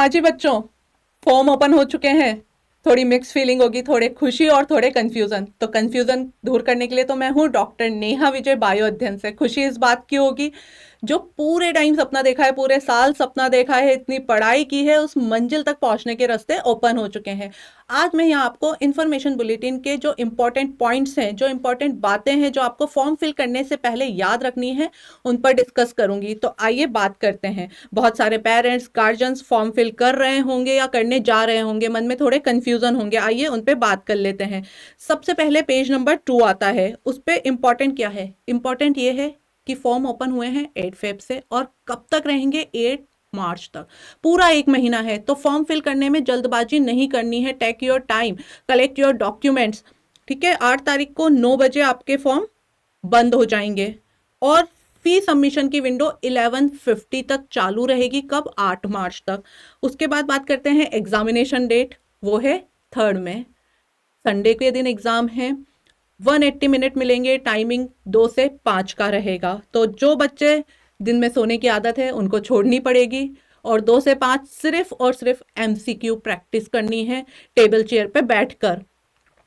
हाँ जी बच्चों, form open हो चुके हैं। थोड़ी मिक्स फीलिंग होगी, थोड़े खुशी और थोड़े कंफ्यूजन। तो कंफ्यूजन दूर करने के लिए तो मैं हूँ डॉक्टर नेहा विजय, बायो अध्ययन से। खुशी इस बात की होगी, जो पूरे टाइम सपना देखा है, पूरे साल सपना देखा है, इतनी पढ़ाई की है, उस मंजिल तक पहुंचने के रास्ते ओपन हो चुके हैं। आज मैं यहाँ आपको इन्फॉर्मेशन बुलेटिन के जो इंपॉर्टेंट पॉइंट्स हैं, जो इंपॉर्टेंट बातें हैं, जो आपको फॉर्म फिल करने से पहले याद रखनी है, उन पर डिस्कस करूंगी। तो आइए बात करते हैं। बहुत सारे पेरेंट्स, गार्जियंस फॉर्म फिल कर रहे होंगे या करने जा रहे होंगे, मन में थोड़े कंफ्यूजन होंगे। आइए उन पे बात कर लेते हैं। सबसे पहले पेज नंबर 2 आता है। उस पे इंपॉर्टेंट क्या है? इंपॉर्टेंट ये है कि फॉर्म ओपन हुए हैं 8 फेब से और कब तक रहेंगे? 8 मार्च तक। पूरा एक महीना है, तो फॉर्म फिल करने में जल्दबाजी नहीं करनी है। Take your time, collect your documents. ठीक है, 8 तारीख को 9 बजे आपके फॉर्म बंद हो जाएंगे और फी सबमिशन की विंडो 11:50 तक चालू रहेगी। कब? 8 मार्च तक। उसके बाद बात करते हैं एग्जामिनेशन डेट। वो है 3 में, संडे के दिन एग्जाम है। 180 मिनट मिलेंगे। टाइमिंग 2 से 5 का रहेगा। तो जो बच्चे दिन में सोने की आदत है उनको छोड़नी पड़ेगी और 2 से 5 सिर्फ और सिर्फ एमसीक्यू प्रैक्टिस करनी है टेबल चेयर पे बैठकर,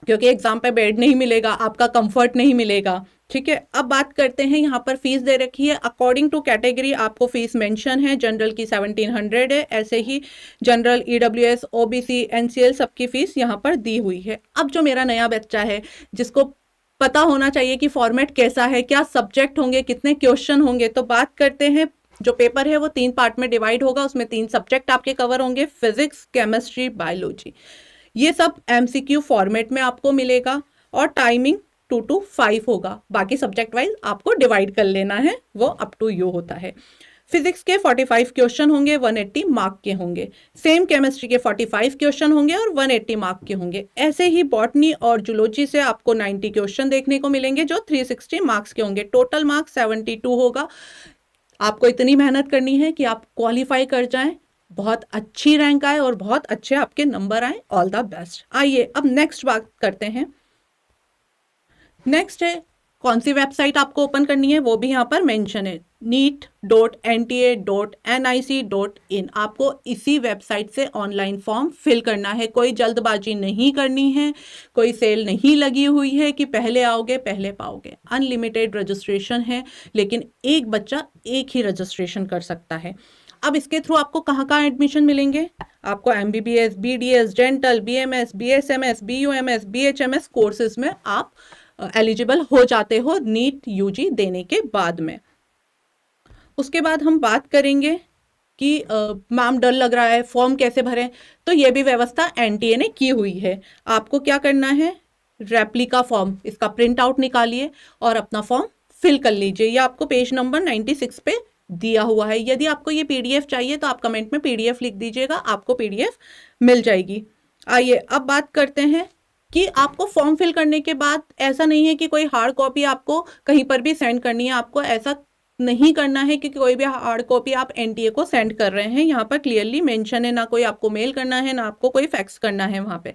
क्योंकि एग्जाम पे बेड नहीं मिलेगा, आपका कंफर्ट नहीं मिलेगा। ठीक है, अब बात करते हैं। यहाँ पर फीस दे रखी है अकॉर्डिंग टू कैटेगरी, आपको फीस मेंशन है। जनरल की 1700 है, ऐसे ही जनरल, ईडब्ल्यूएस, ओबीसी, एनसीएल सबकी फीस यहाँ पर दी हुई है। अब जो मेरा नया बच्चा है, जिसको पता होना चाहिए कि फॉर्मेट कैसा है, क्या सब्जेक्ट होंगे, कितने क्वेश्चन होंगे, तो बात करते हैं। जो पेपर है वो 3 पार्ट में डिवाइड होगा। उसमें 3 सब्जेक्ट आपके कवर होंगे, फिजिक्स, केमिस्ट्री, बायोलॉजी। ये सब एमसीक्यू फॉर्मेट में आपको मिलेगा और टाइमिंग 2 to 5 होगा। बाकी सब्जेक्ट वाइज आपको डिवाइड कर लेना है, वो अप टू यू होता है। फिजिक्स के 45 क्वेश्चन होंगे, 180 मार्क के होंगे। सेम केमिस्ट्री के 45 क्वेश्चन होंगे और 180 मार्क के होंगे। ऐसे ही बॉटनी और जूलॉजी से आपको 90 क्वेश्चन देखने को मिलेंगे, जो 360 मार्क्स के होंगे। टोटल मार्क्स 72 होगा। आपको इतनी मेहनत करनी है कि आप क्वालिफाई कर जाएं, बहुत अच्छी रैंक आए और बहुत अच्छे आपके नंबर आए। All the best. आइए अब नेक्स्ट बात करते हैं। नेक्स्ट है कौन सी वेबसाइट आपको ओपन करनी है, वो भी यहाँ पर मेंशन है, neet.nta.nic.in। आपको इसी वेबसाइट से ऑनलाइन फॉर्म फिल करना है। कोई जल्दबाजी नहीं करनी है, कोई सेल नहीं लगी हुई है कि पहले आओगे पहले पाओगे। अनलिमिटेड रजिस्ट्रेशन है, लेकिन एक बच्चा एक ही रजिस्ट्रेशन कर सकता है। अब इसके थ्रू आपको कहाँ कहाँ एडमिशन मिलेंगे? आपको MBBS, BDS, dental, BMS, BSMS, BUMS, BHMS courses में आप एलिजिबल हो जाते हो नीट यूजी देने के बाद में। उसके बाद हम बात करेंगे कि मैम डर लग रहा है, फॉर्म कैसे भरें। तो ये भी व्यवस्था एनटीए ने की हुई है। आपको क्या करना है, रेप्लिका फॉर्म, इसका प्रिंट आउट निकालिए और अपना फॉर्म फिल कर लीजिए। ये आपको पेज नंबर 96 पे दिया हुआ है। यदि आपको ये पीडीएफ चाहिए तो आप कमेंट में पीडीएफ लिख दीजिएगा, आपको पीडीएफ मिल जाएगी। आइए अब बात करते हैं कि आपको फॉर्म फिल करने के बाद ऐसा नहीं है कि कोई हार्ड कॉपी आपको कहीं पर भी सेंड करनी है। आपको ऐसा नहीं करना है कि कोई भी हार्ड कॉपी आप एनटीए को सेंड कर रहे हैं। यहाँ पर क्लियरली मेंशन है, ना कोई आपको मेल करना है, ना आपको कोई फैक्स करना है वहाँ पे।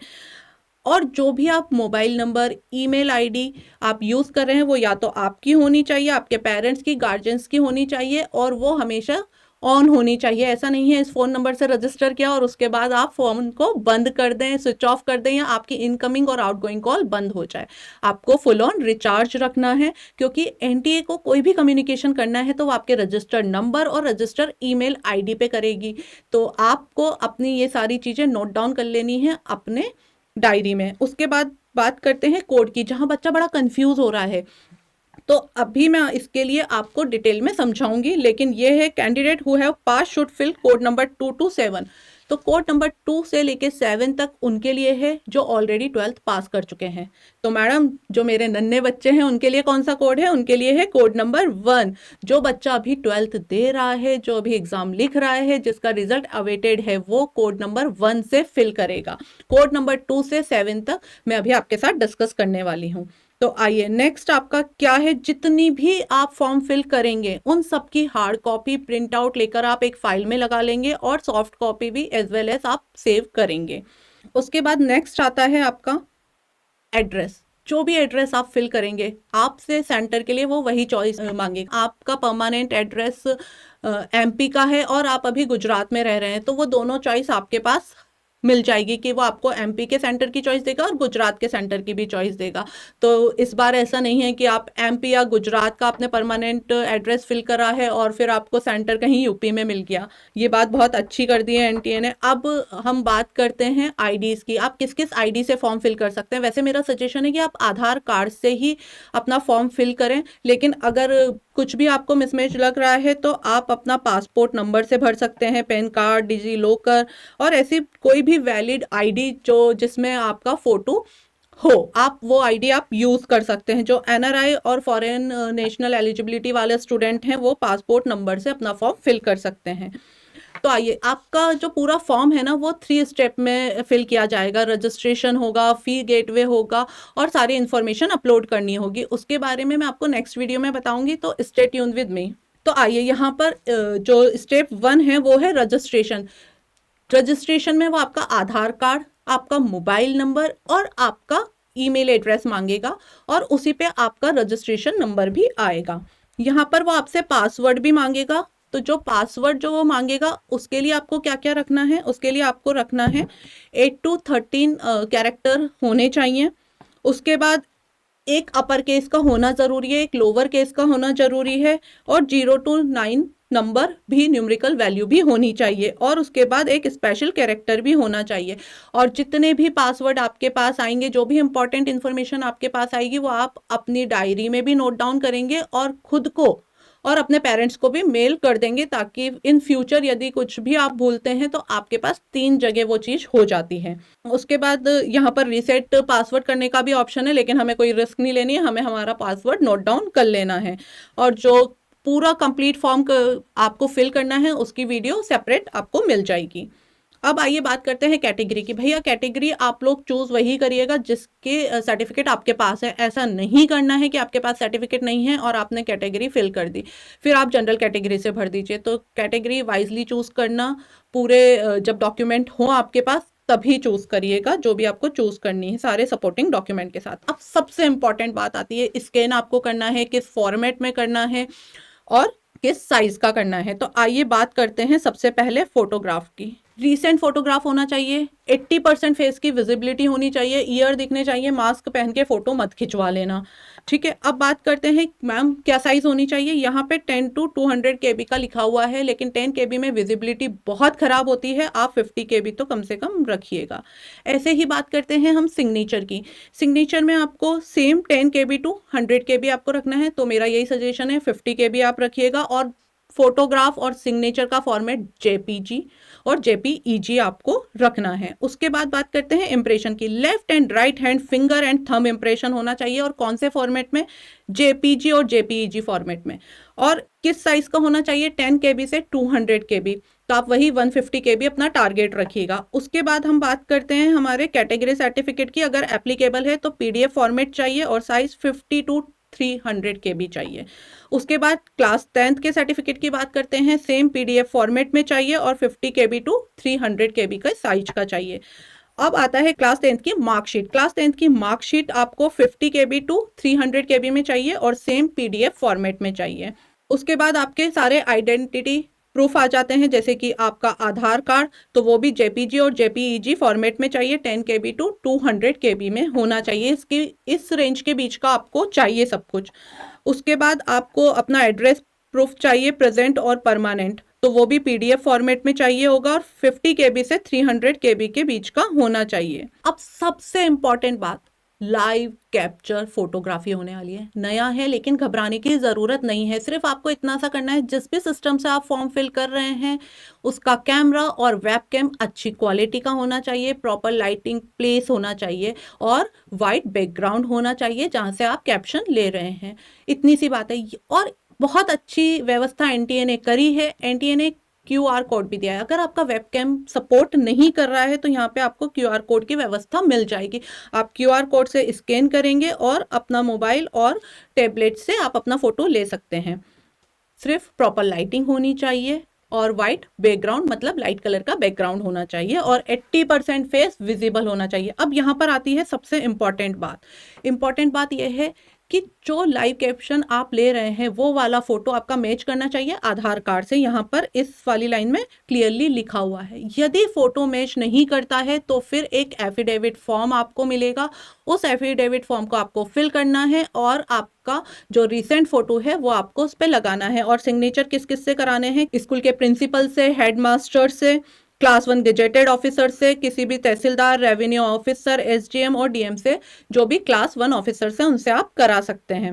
और जो भी आप मोबाइल नंबर, ईमेल आईडी आप यूज़ कर रहे हैं, वो या तो आपकी होनी चाहिए, आपके पेरेंट्स की, गार्जियंस की होनी चाहिए, और वो हमेशा ऑन होनी चाहिए। ऐसा नहीं है इस फ़ोन नंबर से रजिस्टर किया और उसके बाद आप फ़ोन को बंद कर दें, स्विच ऑफ कर दें, या आपकी इनकमिंग और आउटगोइंग कॉल बंद हो जाए। आपको फुल ऑन रिचार्ज रखना है, क्योंकि एनटीए को कोई भी कम्युनिकेशन करना है तो वो आपके रजिस्टर्ड नंबर और रजिस्टर्ड ईमेल आईडी पे करेगी। तो आपको अपनी ये सारी चीज़ें नोट डाउन कर लेनी है अपने डायरी में। उसके बाद बात करते हैं कोड की, जहां बच्चा बड़ा कंफ्यूज हो रहा है। तो अभी मैं इसके लिए आपको डिटेल में समझाऊंगी, लेकिन ये है candidate who have pass should fill code number 2 to 7। तो कोड नंबर 2 से लेके 7 तक उनके लिए है जो ऑलरेडी 12th पास कर चुके हैं। तो मैडम, जो मेरे नन्हे बच्चे हैं उनके लिए कौन सा कोड है? उनके लिए है कोड नंबर 1। जो बच्चा अभी 12th दे रहा है, जो अभी एग्जाम लिख रहा है, जिसका रिजल्ट अवेटेड है, वो कोड नंबर 1 से फिल करेगा। कोड नंबर 2 से 7 तक मैं अभी आपके साथ डिस्कस करने वाली हूँ। तो आइए नेक्स्ट आपका क्या है, जितनी भी आप फॉर्म फिल करेंगे उन सब की हार्ड कॉपी प्रिंट आउट लेकर आप एक फाइल में लगा लेंगे और सॉफ्ट कॉपी भी एज वेल एज आप सेव करेंगे। उसके बाद नेक्स्ट आता है आपका एड्रेस। जो भी एड्रेस आप फिल करेंगे आपसे सेंटर के लिए वो वही चॉइस मांगेगा। आपका परमानेंट एड्रेस एमपी का है और आप अभी गुजरात में रह रहे हैं, तो वो दोनों चॉइस आपके पास मिल जाएगी कि वो आपको एमपी के सेंटर की चॉइस देगा और गुजरात के सेंटर की भी चॉइस देगा। तो इस बार ऐसा नहीं है कि आप एमपी या गुजरात का आपने परमानेंट एड्रेस फिल करा है और फिर आपको सेंटर कहीं यूपी में मिल गया। ये बात बहुत अच्छी कर दी है एनटीए ने। अब हम बात करते हैं आईडीज की। आप किस किस आईडी से फॉर्म फिल कर सकते हैं। वैसे मेरा सजेशन है कि आप आधार कार्ड से ही अपना फॉर्म फिल करें, लेकिन अगर कुछ भी आपको मिसमैच लग रहा है तो आप अपना पासपोर्ट नंबर से भर सकते हैं, पैन कार्ड, डिजी लॉकर और ऐसी कोई भी वैलिड आईडी जो जिसमें आपका फोटो हो, आप वो आईडी आप यूज कर सकते हैं। जो एनआरआई और फॉरेन नेशनल एलिजिबिलिटी वाले स्टूडेंट हैं वो पासपोर्ट नंबर से अपना फॉर्म फिल कर सकते हैं। तो आइए, आपका जो पूरा फॉर्म है ना वो 3 स्टेप में फिल किया जाएगा। रजिस्ट्रेशन होगा, फी गेटवे होगा और सारी इन्फॉर्मेशन अपलोड करनी होगी। उसके बारे में मैं आपको नेक्स्ट वीडियो में बताऊंगी, तो स्टे ट्यून्ड विद मी। तो आइए, यहाँ पर जो स्टेप 1 है वो है रजिस्ट्रेशन। रजिस्ट्रेशन में वो आपका आधार कार्ड, आपका मोबाइल नंबर और आपका ईमेल एड्रेस मांगेगा और उसी पे आपका रजिस्ट्रेशन नंबर भी आएगा। यहाँ पर वो आपसे पासवर्ड भी मांगेगा। तो जो पासवर्ड जो वो मांगेगा उसके लिए आपको क्या क्या रखना है, उसके लिए आपको रखना है 8 to 13 कैरेक्टर होने चाहिए। उसके बाद एक अपर केस का होना जरूरी है, एक लोअर केस का होना जरूरी है और 0 to 9 नंबर भी, न्यूमेरिकल वैल्यू भी होनी चाहिए और उसके बाद एक स्पेशल कैरेक्टर भी होना चाहिए। और जितने भी पासवर्ड आपके पास आएंगे, जो भी इंपॉर्टेंट इंफॉर्मेशन आपके पास आएगी, वो आप अपनी डायरी में भी नोट डाउन करेंगे और खुद को और अपने पेरेंट्स को भी मेल कर देंगे, ताकि इन फ्यूचर यदि कुछ भी आप भूलते हैं तो आपके पास 3 जगह वो चीज़ हो जाती है। उसके बाद यहाँ पर रीसेट पासवर्ड करने का भी ऑप्शन है, लेकिन हमें कोई रिस्क नहीं लेनी है, हमें हमारा पासवर्ड नोट डाउन कर लेना है। और जो पूरा कंप्लीट फॉर्म आपको फिल करना है उसकी वीडियो सेपरेट आपको मिल जाएगी। अब आइए बात करते हैं कैटेगरी की। भैया कैटेगरी आप लोग चूज वही करिएगा जिसके सर्टिफिकेट आपके पास है। ऐसा नहीं करना है कि आपके पास सर्टिफिकेट नहीं है और आपने कैटेगरी फिल कर दी फिर आप जनरल कैटेगरी से भर दीजिए। तो कैटेगरी वाइजली चूज करना, पूरे जब डॉक्यूमेंट हो आपके पास तभी चूज करिएगा, जो भी आपको चूज करनी है सारे सपोर्टिंग डॉक्यूमेंट के साथ। अब सबसे इंपॉर्टेंट बात आती है, स्कैन आपको करना है, किस फॉर्मेट में करना है और किस साइज का करना है। तो आइए बात करते हैं सबसे पहले फोटोग्राफ की। रीसेंट फोटोग्राफ होना चाहिए, 80% फेस की विजिबिलिटी होनी चाहिए, ईयर दिखने चाहिए, मास्क पहन के फोटो मत खिंचवा लेना। ठीक है, अब बात करते हैं मैम क्या साइज होनी चाहिए। यहाँ पे 10 to 200 KB का लिखा हुआ है, लेकिन 10 KB में विजिबिलिटी बहुत खराब होती है, आप 50 KB तो कम से कम रखिएगा। ऐसे ही बात करते हैं हम सिग्नेचर की। सिग्नेचर में आपको सेम 10 KB to 100 KB आपको रखना है, तो मेरा यही सजेशन है 50 KB आप रखिएगा। और फोटोग्राफ और सिग्नेचर का फॉर्मेट JPG और JPEG आपको रखना है। उसके बाद बात करते हैं इम्प्रेशन की। Left and right hand finger and thumb impression होना चाहिए, और कौन से फॉर्मेट में, JPG और JPEG फॉर्मेट में। और किस साइज का होना चाहिए, 10 KB से 200 KB। तो आप वही 150 KB अपना टारगेट रखिएगा। उसके बाद हम बात करते हैं हमारे कैटेगरी सर्टिफिकेट की। अगर एप्लीकेबल है तो PDF फॉर्मेट चाहिए और साइज 50 to 300 KB चाहिए। उसके बाद क्लास 10th के सर्टिफिकेट की बात करते हैं, सेम PDF फॉर्मेट में चाहिए और 50 KB to 300 KB का साइज का चाहिए। अब आता है क्लास 10th की मार्कशीट। क्लास 10th की मार्कशीट आपको 50 KB to 300 KB में चाहिए और सेम PDF फॉर्मेट में चाहिए। उसके बाद आपके सारे आइडेंटिटी प्रूफ आ जाते हैं, जैसे कि आपका आधार कार्ड, तो वो भी JPG और JPEG फॉर्मेट में चाहिए, 10 KB to 200 KB में होना चाहिए। इसकी इस रेंज के बीच का आपको चाहिए सब कुछ। उसके बाद आपको अपना एड्रेस प्रूफ चाहिए, प्रेजेंट और परमानेंट, तो वो भी PDF फॉर्मेट में चाहिए होगा और 50 KB से 300 KB के बीच का होना चाहिए। अब सबसे इंपॉर्टेंट बात, लाइव कैप्चर फोटोग्राफी होने वाली है। नया है लेकिन घबराने की ज़रूरत नहीं है। सिर्फ आपको इतना सा करना है, जिस भी सिस्टम से आप फॉर्म फिल कर रहे हैं उसका कैमरा और वेबकैम अच्छी क्वालिटी का होना चाहिए, प्रॉपर लाइटिंग प्लेस होना चाहिए और वाइट बैकग्राउंड होना चाहिए जहाँ से आप कैप्शन ले रहे हैं। इतनी सी बात है। और बहुत अच्छी व्यवस्था NTA ने करी है। NTA ने QR कोड भी दिया है। अगर आपका वेबकैम सपोर्ट नहीं कर रहा है तो यहाँ पे आपको QR कोड की व्यवस्था मिल जाएगी। आप QR कोड से स्कैन करेंगे और अपना मोबाइल और टैबलेट से आप अपना फोटो ले सकते हैं। सिर्फ प्रॉपर लाइटिंग होनी चाहिए, और वाइट बैकग्राउंड, मतलब लाइट कलर का बैकग्राउंड होना चाहिए, और 80% फेस विजिबल होना चाहिए। अब यहाँ पर आती है सबसे इम्पॉर्टेंट बात यह है कि जो लाइव कैप्शन आप ले रहे हैं वो वाला फोटो आपका मैच करना चाहिए आधार कार्ड से। यहाँ पर इस वाली लाइन में क्लियरली लिखा हुआ है। यदि फोटो मैच नहीं करता है तो फिर एक एफिडेविट फॉर्म आपको मिलेगा, उस एफिडेविट फॉर्म को आपको फिल करना है और आपका जो रिसेंट फोटो है वो आपको उस पर लगाना है। और सिग्नेचर किस किस से कराने हैं? स्कूल के प्रिंसिपल से, हेडमास्टर से, क्लास 1 गेजेटेड ऑफिसर से, किसी भी तहसीलदार, रेवेन्यू ऑफिसर, एसडीएम और डीएम से, जो भी क्लास 1 ऑफिसर से, उनसे आप करा सकते हैं।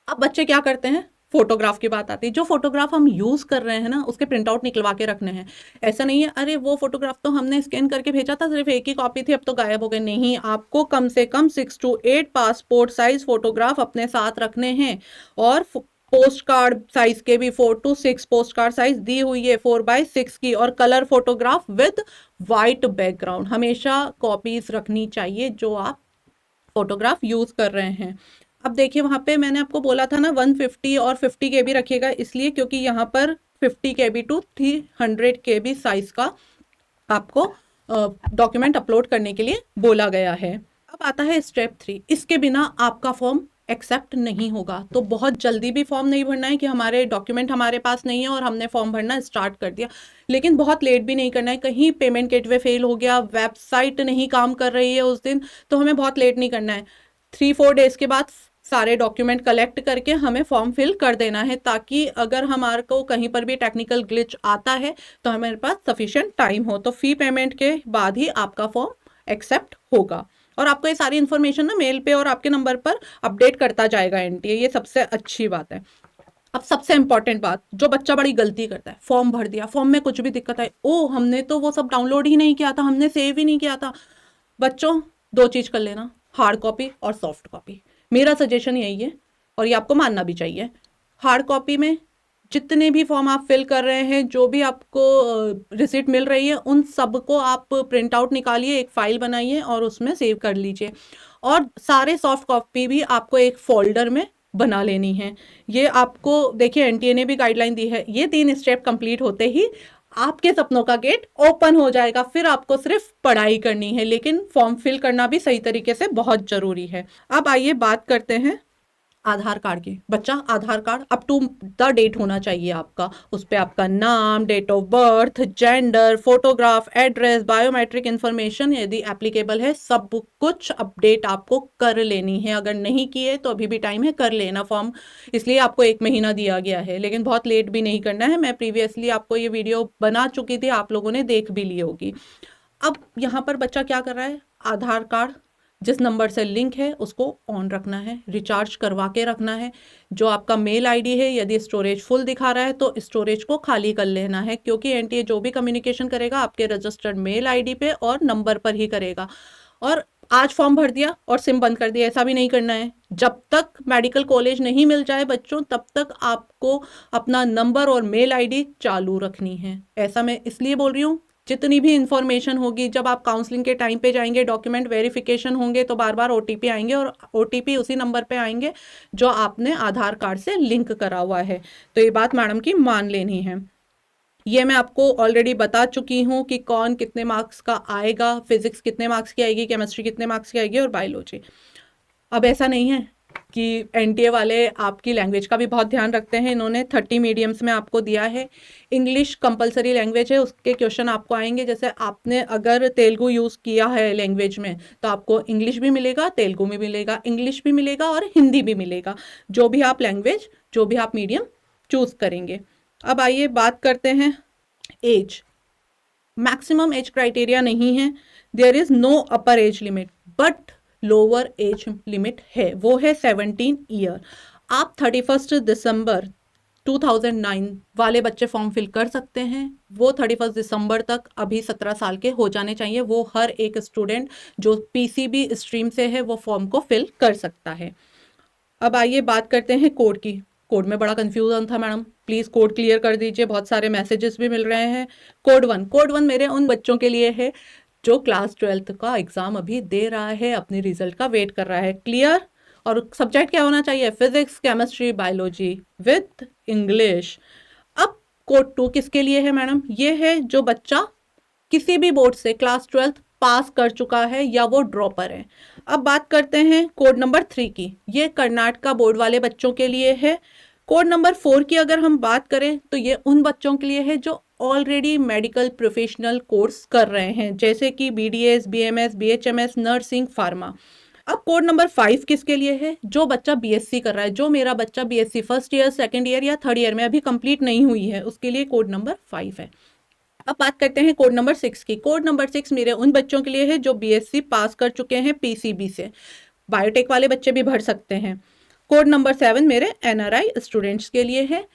अब बच्चे क्या करते हैं? फोटोग्राफ की बात आती है। जो फोटोग्राफ हम यूज कर रहे हैं ना, उसके प्रिंट आउट निकलवा के रखने हैं। ऐसा नहीं है अरे वो फोटोग्राफ तो हमने स्कैन करके भेजा था, सिर्फ एक ही कॉपी थी, अब तो गायब हो गए। नहीं, आपको कम से कम 6 to 8 पासपोर्ट साइज फोटोग्राफ अपने साथ रखने हैं। और पोस्ट कार्ड साइज के भी 4 to 6 पोस्ट कार्ड साइज दी हुई है 4x6 की, और colour photograph with white background हमेशा कॉपीज रखनी चाहिए जो आप फोटोग्राफ यूज कर रहे हैं। अब देखिए वहां पे मैंने आपको बोला था ना 150 और 50 के बी रखिएगा, इसलिए क्योंकि यहाँ पर 50 के बी टू 300 के बी साइज का आपको डॉक्यूमेंट अपलोड करने के लिए बोला गया है। अब आता है स्टेप 3। इसके बिना आपका फॉर्म एक्सेप्ट नहीं होगा। तो बहुत जल्दी भी फॉर्म नहीं भरना है कि हमारे डॉक्यूमेंट हमारे पास नहीं है और हमने फॉर्म भरना स्टार्ट कर दिया, लेकिन बहुत लेट भी नहीं करना है। कहीं पेमेंट गेटवे फेल हो गया, वेबसाइट नहीं काम कर रही है उस दिन, तो हमें बहुत लेट नहीं करना है। 3-4 डेज के बाद सारे डॉक्यूमेंट कलेक्ट करके हमें फॉर्म फिल कर देना है, ताकि अगर हमारे को कहीं पर भी टेक्निकल ग्लिच आता है तो हमारे पास सफिशिएंट टाइम हो। तो फी पेमेंट के बाद ही आपका फॉर्म एक्सेप्ट होगा, और आपको ये सारी इन्फॉर्मेशन ना मेल पे और आपके नंबर पर अपडेट करता जाएगा एनटीए। ये सबसे अच्छी बात है। अब सबसे इंपॉर्टेंट बात, जो बच्चा बड़ी गलती करता है, फॉर्म भर दिया, फॉर्म में कुछ भी दिक्कत आई, ओ हमने तो वो सब डाउनलोड ही नहीं किया था, हमने सेव ही नहीं किया था। बच्चों, दो चीज कर लेना, हार्ड कॉपी और सॉफ्ट कॉपी। मेरा सजेशन यही है, और ये आपको मानना भी चाहिए। हार्ड कॉपी में जितने भी फॉर्म आप फिल कर रहे हैं, जो भी आपको रिसिप्ट मिल रही है, उन सबको आप प्रिंट आउट निकालिए, एक फाइल बनाइए और उसमें सेव कर लीजिए। और सारे सॉफ्ट कॉपी भी आपको एक फोल्डर में बना लेनी है। ये आपको देखिए एनटीए ने भी गाइडलाइन दी है। ये 3 स्टेप कंप्लीट होते ही आपके सपनों का गेट ओपन हो जाएगा। फिर आपको सिर्फ पढ़ाई करनी है, लेकिन फॉर्म फिल करना भी सही तरीके से बहुत जरूरी है। अब आइए बात करते हैं आधार कार्ड की। बच्चा, Aadhaar card up to the date होना चाहिए आपका। उस पर आपका नाम, date of birth, gender, photograph, address, biometric information यदि एप्लीकेबल है, सब कुछ अपडेट आपको कर लेनी है। अगर नहीं किए तो अभी भी टाइम है, कर लेना फॉर्म। इसलिए आपको 1 महीना दिया गया है, लेकिन बहुत लेट भी नहीं करना है। मैं प्रीवियसली आपको ये वीडियो बना चुकी थी, आप लोगों ने देख भी ली होगी। अब यहाँ पर बच्चा क्या कर रहा है? आधार कार्ड जिस नंबर से लिंक है उसको ऑन रखना है, रिचार्ज करवा के रखना है। जो आपका मेल आईडी है, यदि स्टोरेज फुल दिखा रहा है तो स्टोरेज को खाली कर लेना है, क्योंकि एनटीए जो भी कम्युनिकेशन करेगा आपके रजिस्टर्ड मेल आईडी पे और नंबर पर ही करेगा। और आज फॉर्म भर दिया और सिम बंद कर दिया, ऐसा भी नहीं करना है। जब तक मेडिकल कॉलेज नहीं मिल जाए बच्चों, तब तक आपको अपना नंबर और मेल आईडी चालू रखनी है। ऐसा मैं इसलिए बोल रही हूँ, जितनी भी इंफॉर्मेशन होगी, जब आप काउंसलिंग के टाइम पे जाएंगे, डॉक्यूमेंट वेरिफिकेशन होंगे, तो बार बार ओटीपी आएंगे, और ओटीपी उसी नंबर पे आएंगे जो आपने आधार कार्ड से लिंक करा हुआ है। तो ये बात मैडम की मान लेनी है। ये मैं आपको ऑलरेडी बता चुकी हूँ कि कौन कितने मार्क्स का आएगा, फिजिक्स कितने मार्क्स की आएगी, केमिस्ट्री कितने मार्क्स की आएगी, और बायोलॉजी। अब ऐसा नहीं है कि एनटीए वाले आपकी लैंग्वेज का भी बहुत ध्यान रखते हैं। इन्होंने 30 मीडियम्स में आपको दिया है। इंग्लिश कंपलसरी लैंग्वेज है, उसके क्वेश्चन आपको आएंगे। जैसे आपने अगर तेलुगु यूज़ किया है लैंग्वेज में, तो आपको इंग्लिश भी मिलेगा, तेलुगु भी मिलेगा, इंग्लिश भी मिलेगा और हिंदी भी मिलेगा। जो भी आप लैंग्वेज, जो भी आप मीडियम चूज़ करेंगे। अब आइए बात करते हैं एज। मैक्सिमम एज क्राइटेरिया नहीं है, there is no upper age limit, but lower age limit है, वो है 17 ईयर। आप 31 दिसंबर 2009 वाले बच्चे फॉर्म फिल कर सकते हैं। वो 31 दिसंबर तक अभी 17 साल के हो जाने चाहिए। वो हर एक स्टूडेंट जो पीसीबी स्ट्रीम से है वो फॉर्म को फिल कर सकता है। अब आइए बात करते हैं कोड की। कोड में बड़ा कंफ्यूजन था मैडम, प्लीज़ कोड क्लियर कर दीजिए, बहुत सारे मैसेजेस भी मिल रहे हैं। कोड वन मेरे उन बच्चों के लिए है जो क्लास 12th का एग्जाम अभी दे रहा है, अपनी रिजल्ट का वेट कर रहा है। क्लियर? और सब्जेक्ट क्या होना चाहिए? Physics, chemistry, biology with English. अब कोड 2 किसके लिए है मैडम? ये है जो बच्चा किसी भी बोर्ड से क्लास 12th पास कर चुका है या वो ड्रॉपर है। अब बात करते हैं कोड नंबर 3 की। ये कर्नाटका बोर्ड वाले बच्चों के लिए है। कोड नंबर 4 की अगर हम बात करें तो ये उन बच्चों के लिए है जो ऑलरेडी मेडिकल प्रोफेशनल कोर्स कर रहे हैं, जैसे कि BDS, BMS, BHMS, nursing, pharma. अब कोड नंबर 5 किसके लिए है? जो बच्चा BSc कर रहा है, जो मेरा बच्चा BSc first year, second year या थर्ड ईयर में अभी कंप्लीट नहीं हुई है, उसके लिए कोड नंबर 5 है। अब बात करते हैं कोड नंबर 6 की। कोड नंबर 6 मेरे उन बच्चों के लिए है जो BSc पास कर चुके हैं PCB से। बायोटेक वाले बच्चे भी भर सकते हैं। कोड नंबर 7 मेरे NRI स्टूडेंट्स के लिए है।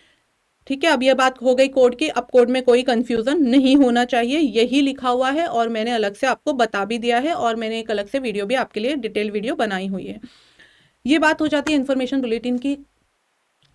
ठीक है, अब ये बात हो गई कोड की। अब कोड में कोई कंफ्यूजन नहीं होना चाहिए, यही लिखा हुआ है और मैंने अलग से आपको बता भी दिया है और मैंने एक अलग से वीडियो भी आपके लिए डिटेल वीडियो बनाई हुई है। ये बात हो जाती है इन्फॉर्मेशन बुलेटिन की।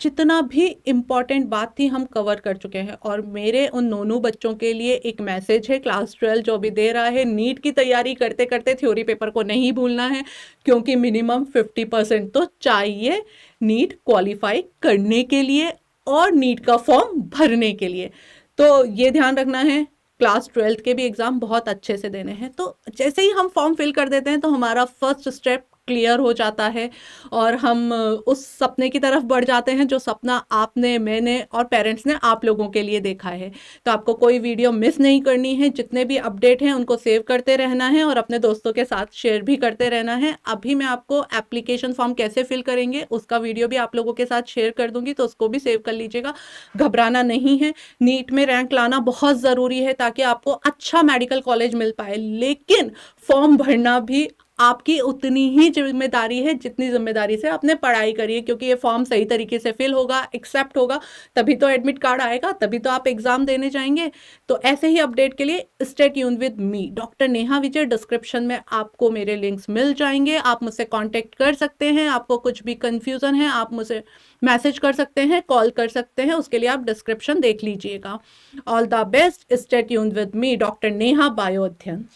जितना भी इम्पॉर्टेंट बात थी हम कवर कर चुके हैं और मेरे उन नोनू बच्चों के लिए एक मैसेज है, क्लास 12 जो भी दे रहा है, नीट की तैयारी करते करते थ्योरी पेपर को नहीं भूलना है, क्योंकि मिनिमम 50% तो चाहिए नीट क्वालिफाई करने के लिए और नीट का फॉर्म भरने के लिए। तो ये ध्यान रखना है, क्लास 12 के भी एग्ज़ाम बहुत अच्छे से देने हैं। तो जैसे ही हम फॉर्म फिल कर देते हैं तो हमारा फर्स्ट स्टेप क्लियर हो जाता है और हम उस सपने की तरफ बढ़ जाते हैं जो सपना आपने, मैंने और पेरेंट्स ने आप लोगों के लिए देखा है। तो आपको कोई वीडियो मिस नहीं करनी है, जितने भी अपडेट हैं उनको सेव करते रहना है और अपने दोस्तों के साथ शेयर भी करते रहना है। अभी मैं आपको एप्लीकेशन फॉर्म कैसे फिल करेंगे उसका वीडियो भी आप लोगों के साथ शेयर कर दूंगी, तो उसको भी सेव कर लीजिएगा। घबराना नहीं है, नीट में रैंक लाना बहुत ज़रूरी है ताकि आपको अच्छा मेडिकल कॉलेज मिल पाए, लेकिन फॉर्म भरना भी आपकी उतनी ही जिम्मेदारी है जितनी जिम्मेदारी से आपने पढ़ाई करी है, क्योंकि ये फॉर्म सही तरीके से फिल होगा, एक्सेप्ट होगा, तभी तो एडमिट कार्ड आएगा, तभी तो आप एग्जाम देने जाएंगे। तो ऐसे ही अपडेट के लिए stay tuned with me, doctor Neha Vijay. Description में आपको मेरे लिंक्स मिल जाएंगे, आप मुझसे कांटेक्ट कर सकते हैं। आपको कुछ भी कंफ्यूजन है आप मुझे मैसेज कर सकते हैं, कॉल कर सकते हैं, उसके लिए आप डिस्क्रिप्शन देख लीजिएगा। All the best, stay tuned with me, doctor Neha, bio अध्ययन।